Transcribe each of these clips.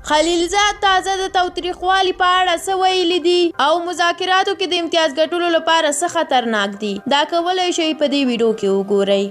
خلیلزاد تازه د تاوتریخوالي په اړه څه ویلي دي او مذاکراتو کې د امتیاز ګټلو لپاره څه خطرناک دي دا کولی شئ په دې ویډیو کې وګورئ.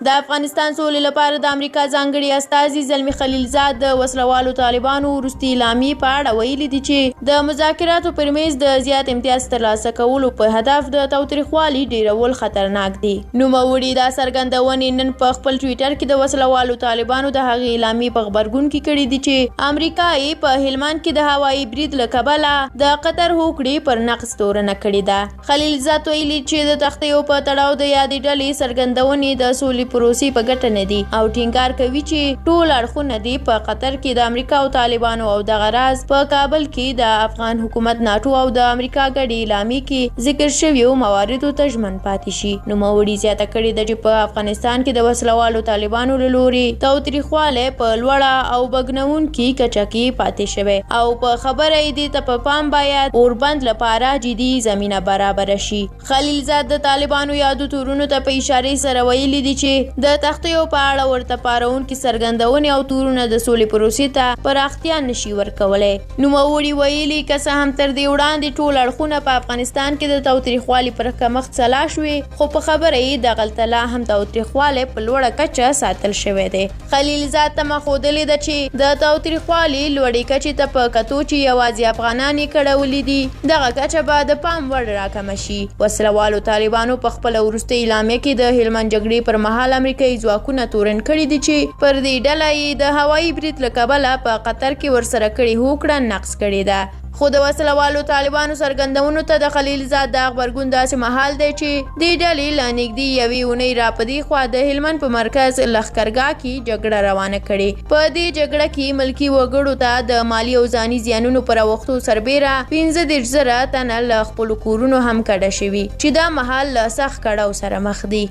د افغانستان سولې لپاره د امریکا ځانګړي استازي زلمي خلیلزاد د وسلوالو طالبانو وروستي اعلامیې په اړه ویلي دي چې د مذاکراتو پر میز د زیات امتیاز ترلاسه کولو په هدف د تاوتریخوالي ډیرول خطرناک دي. نوموړي دا څرګندونې نن په خپل ټویټر کې د وسلوالو طالبانو د هغې اعلامیې په غبرګون کې کړې دي چې امریکا یې په هلمند کې د هوایي برید له کبله د قطر هوکړې پر نقض تورنه کړې ده. خلیلزاد ویلي چې د تختیو په تړاو د یادې ډلې څرګندونې د سولې پروسې په ګټه نه دي او ټینګار کوي چې ټول اړخونه دي په قطر کې د امریکا او طالبانو او دغه راز په کابل کې د افغان حکومت ناټو او د امریکا ګډې اعلامیې کې ذکر شویو مواردو ته ژمن پاتې شي. نوموړي زیاته کړې ده چې په افغانستان کې د وسلوالو طالبانو له لورې تاوتریخوالی په لوړه او بګنونکې کچه کې پاتې شوی او په خبره یې دې ته په پام باید اوربند لپاره جدي زمینه برابره شي. خلیلزاد د طالبانو یادو تورونو ته په اشارې سره ویلي دي چې د تختیو په اړه ورته پارونکي څرګندونې او تورونه د سولې پروسې ته پراختیا نشي ورکولی. نوموړي ویلي که څه هم تر دې وړاندې ټول اړخونه په افغانستان کې د تاوتریخوالي پر کمښت سلا شوې خو په خبره یې دغلته لا هم تاوتریخوالی په لوړه کچه ساتل شوی دی. خلیلزاد تمه ښودلې ده چې د تاوتریخوالي لوړې کچې ته په کتو چې یوازې افغانان یې کړولي دي دغه کچه به د پام وړ راکمه شي. وسلوالو طالبانو په خپله وروستۍ اعلامیه کې د هلمند جګړې پر مهال امریکایي ځواکونه تورن کړي دي چې پر دې ډله یې د هوایي برید له کبله په قطر کې ورسره کړې هوکړه نقض کړې ده. خو د وسلوالو طالبانو څرګندونو ته د خلیلزاد د غبرګون داسې مهال دی چې دې ډلې له نږدې یوې اونۍ را په دې خوا د هلمند په مرکز لښکرګاه کې جګړه روانه کړې. په دې جګړه کې ملکي وګړو ته د مالي او ځاني زیانونو پر اوښتو سربیره 15,000 تنه له خپلو کورونو هم کډه شوي چې دا مهال له سخت کړاو سره مخ دي.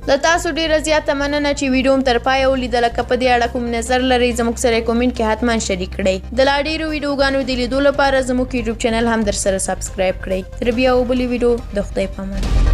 د تاسو ډیره زیاته مننه چې ویډیو تر پایه ولیدله. که په دې اړه کوم نظر لرئ زموږ سره کومنټ کې حتما شریک کړئ. د لا ډیرو ویډیوګانو د لیدو لپاره زموږ یوټیوب چینل هم در سره سبسکرایب کړئ. تر بیا او بلې ویډیو د خدای په امان.